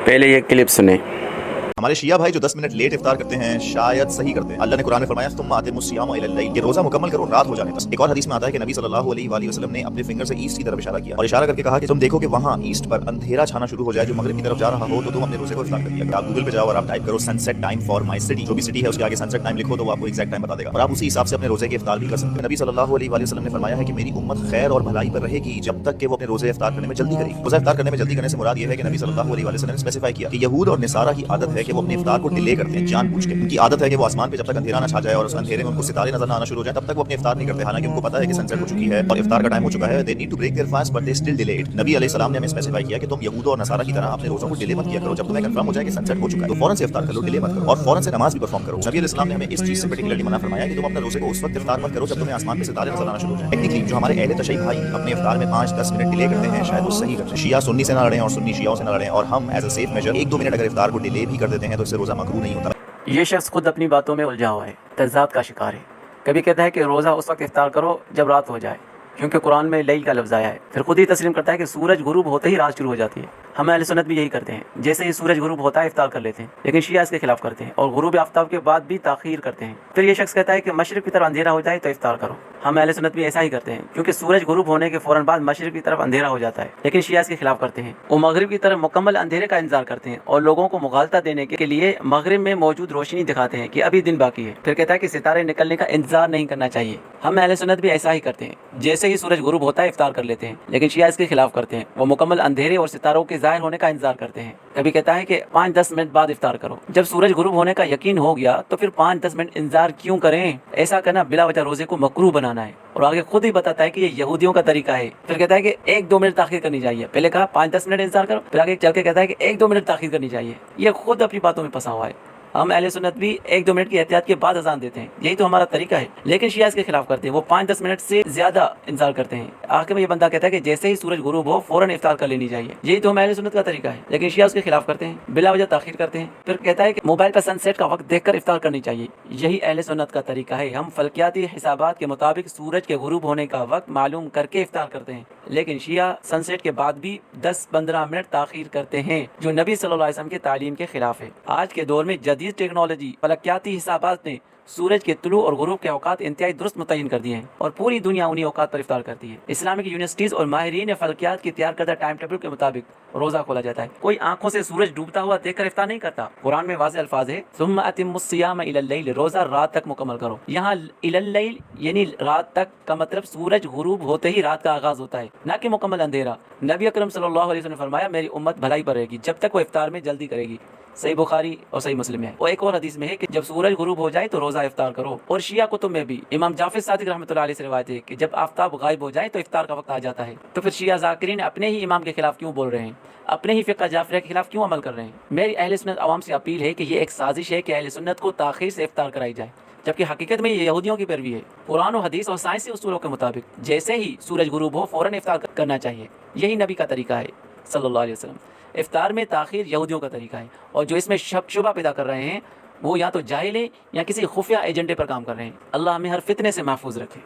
پہلے یہ کلپ سنیں۔ ہمارے شیعہ بھائی جو 10 منٹ لیٹ افطار کرتے ہیں شاید صحیح کرتے ہیں۔ اللہ نے قرآن میں فرمایا تم آتموا الصیام الی اللیل، کہ روزہ مکمل کرو رات ہو جانے تک۔ ایک اور حدیث میں آتا ہے کہ نبی صلی اللہ علیہ وآلہ وسلم نے اپنے فنگر سے ایسٹ کی طرف اشارہ کیا اور اشارہ کر کے کہا کہ تم دیکھو کہ وہاں ایسٹ پر اندھیرا چھانا شروع ہو جائے جو مغرب کی طرف جا رہا ہو تو تم اپنے روزے کو افطار کر لیا۔ آپ گوگل پہ جاؤ اور آپ ٹائپ کرو sunset time for my city, جو بھی سٹی ہے اس کے آگے سن سیٹ ٹائم لکھو تو وہ آپ کو ایگزیکٹ ٹائم بتا دے گا اور آپ اسی حساب سے اپنے روزے کے افطار بھی کر سکتے ہیں۔ نبی صلی اللہ علیہ وآلہ وسلم نے فرمایا ہے کہ میری امت خیر اور بھلائی پر رہے گی جب تک کہ وہ اپنے روزے افطار کرنے میں جلدی کرے گی۔ روزہ افطار کرنے میں جلدی کرنے سے مراد یہ ہے کہ نبی صلی اللہ علیہ وآلہ وسلم نے اسپیسیفائی کیا کہ یہود اور نصارہ کی عادت ہے کہ وہ اپنے افطار کو ڈیلے کرتے ہیں جان بوجھ کے۔ ان کی عادت ہے کہ وہ آسمان پہ جب تک اندھیرا نہ چھا جائے اور اس اندھیرے میں ان کو ستارے نظر نہ آنا شروع ہو جائیں تب تک وہ اپنے افطار نہیں کرتے، حالانکہ ان کو پتہ ہے کہ سن سیٹ ہو چکی ہے اور افطار کا ٹائم ہو چکا ہے۔ they need to break their fast but they still delay it۔ نبی علیہ السلام نے ہمیں اسپیسیفائی کیا کہ تم یہود اور نصارہ کی طرح اپنے روزوں کو ڈیلے مت کیا کرو، جب تمہیں کنفرم ہو جائے کہ سن سیٹ ہو چکا ہے تو فوراً سے افطار کر لو، ڈیلے مت کرو اور فوراً سے نماز بھی پرفارم کرو۔ نبی علیہ السلام نے ہمیں اس چیز سے پرٹیکولرلی منع فرمایا کہ تم اپنے روزے کو اس وقت افطار مت کرو جب تمہیں آسمان پہ ستارے نظر آنا شروع ہو جائیں۔ ٹیکنیکلی جو ہمارے اہل تشیع بھائی اپنے افطار میں 5-10 منٹ ڈیلے کرتے ہیں شاید وہ صحیح کرتے ہیں۔ شیعہ سنی سے نہ لڑیں اور سنی شیعوں سے نہ لڑیں، اور ہم as a safe measure 1-2 minute اگر افطار کو ڈیلے بھی کر دیتے ہیں تو اس سے روزہ مکروہ نہیں ہوتا۔ یہ شخص خود اپنی باتوں میں الجھا ہوا ہے، تضاد کا شکار ہے۔ کبھی کہتا ہے کہ روزہ اس وقت افطار کرو جب رات ہو جائے، کیونکہ قرآن میں لیل کا لفظ آیا ہے، پھر خود ہی تسلیم کرتا ہے کہ سورج غروب ہوتے ہی رات شروع ہو جاتی ہے۔ ہم اہل سنت بھی یہی کرتے ہیں، جیسے ہی سورج غروب ہوتا ہے افطار کر لیتے ہیں، لیکن شیعہ اس کے خلاف کرتے ہیں اور غروب آفتاب کے بعد بھی تاخیر کرتے ہیں۔ پھر یہ شخص کہتا ہے کہ مشرق کی طرف اندھیرا ہو جائے تو افطار کرو۔ ہم اہل سنت بھی ایسا ہی کرتے ہیں، کیونکہ سورج غروب ہونے کے فوراً بعد مشرق کی طرف اندھیرا ہو جاتا ہے، لیکن شیعہ اس کے خلاف کرتے ہیں۔ وہ مغرب کی طرف مکمل اندھیرے کا انتظار کرتے ہیں اور لوگوں کو مغالطہ دینے کے لیے مغرب میں موجود روشنی دکھاتے ہیں کہ ابھی دن باقی ہے۔ پھر کہتا ہے کہ ستارے نکلنے کا انتظار نہیں کرنا چاہیے۔ ہم اہل سنت بھی ایسا ہی کرتے ہیں، جیسے ہی سورج غروب ہوتا ہے افطار کر لیتے ہیں، لیکن شیعہ اس کے خلاف کرتے ہیں۔ وہ مکمل اندھیرے اور ستاروں کے ظاہر ہونے کا انتظار کرتے ہیں۔ کبھی کہتا ہے کہ 5-10 منٹ بعد افطار کرو۔ جب سورج غروب ہونے کا یقین ہو گیا تو پھر 5-10 منٹ انتظار کیوں کریں؟ ایسا کرنا بلا وجہ روزے کو مکروہ بنانا ہے، اور آگے خود ہی بتاتا ہے کہ یہ یہودیوں کا طریقہ ہے۔ پھر کہتا ہے کہ 1-2 منٹ تاخیر کرنی چاہیے۔ پہلے کہا 5-10 منٹ انتظار کرو، پھر آگے چل کے کہتا ہے کہ 1-2 منٹ تاخیر کرنی چاہیے۔ یہ خود اپنی باتوں میں پھنسا ہوا ہے۔ ہم اہل سنت بھی 1-2 منٹ کی احتیاط کے بعد اذان دیتے ہیں، یہی تو ہمارا طریقہ ہے، لیکن شیعہ اس کے خلاف کرتے ہیں۔ وہ 5-10 منٹ سے زیادہ انتظار کرتے ہیں۔ آخر میں یہ بندہ کہتا ہے کہ جیسے ہی سورج غروب ہو فوراً افطار کر لینی چاہیے، یہی تو ہم اہل سنت کا طریقہ ہے، لیکن شیعہ اس کے خلاف کرتے ہیں، بلا وجہ تاخیر کرتے ہیں۔ پھر کہتا ہے کہ موبائل پر سن سیٹ کا وقت دیکھ کر افطار کرنی چاہیے، یہی اہل سنت کا طریقہ ہے۔ ہم فلکیاتی حسابات کے مطابق سورج کے غروب ہونے کا وقت معلوم کر کے افطار کرتے ہیں، لیکن شیعہ سن سیٹ کے بعد بھی 10-15 منٹ تاخیر کرتے ہیں، جو نبی صلی اللہ علیہ وسلم کی تعلیم کے خلاف ہے۔ آج کے دور میں جدید ٹیکنالوجی فلکیاتی حسابات نے سورج کے طلوع اور غروب کے اوقات انتہائی درست متعین کر دیے ہیں اور پوری دنیا انہی اوقات پر افطار کرتی ہے۔ اسلامک یونیورسٹیز اور ماہرین فلکیات کی تیار کردہ ٹائم ٹیبل کے مطابق روزہ کھولا جاتا ہے۔ کوئی آنکھوں سے سورج ڈوبتا ہوا دیکھ کر افطار نہیں کرتا۔ قرآن میں واضح الفاظ ہے ثم اتموا الصیام الی اللیل، روزہ رات تک مکمل کرو۔ یہاں الی اللیل یعنی رات تک کا مطلب سورج غروب ہوتے ہی رات کا آغاز ہوتا ہے، نہ کہ مکمل اندھیرا۔ نبی اکرم صلی اللہ علیہ وسلم نے فرمایا میری امت بھلائی پر رہے گی جب تک وہ افطار میں جلدی کرے گی۔ صحیح بخاری اور صحیح مسلم ہے۔ اور ایک اور حدیث میں ہے کہ جب سورج غروب ہو جائے تو روزہ افطار کرو۔ اور شیعہ کتب میں بھی امام جعفر صادق رحمۃ اللہ علیہ سے روایت ہے کہ جب آفتاب غائب ہو جائے تو افطار کا وقت آ جاتا ہے۔ تو پھر شیعہ ذاکرین اپنے ہی امام کے خلاف کیوں بول رہے ہیں؟ اپنے ہی فقہ جعفریہ کے خلاف کیوں عمل کر رہے ہیں؟ میری اہل سنت عوام سے اپیل ہے کہ یہ ایک سازش ہے کہ اہل سنت کو تاخیر سے افطار کرائی جائے، جبکہ حقیقت میں یہ یہودیوں کی پیروی ہے۔ قرآن و حدیث اور سائنسی اصولوں کے مطابق جیسے ہی سورج غروب ہو فوراً افطار کرنا چاہیے، یہی نبی کا طریقہ ہے صلی اللہ علیہ وسلم۔ افطار میں تاخیر یہودیوں کا طریقہ ہے، اور جو اس میں شک شبہ پیدا کر رہے ہیں وہ یا تو جاہل ہیں یا کسی خفیہ ایجنڈے پر کام کر رہے ہیں۔ اللہ ہمیں ہر فتنے سے محفوظ رکھے۔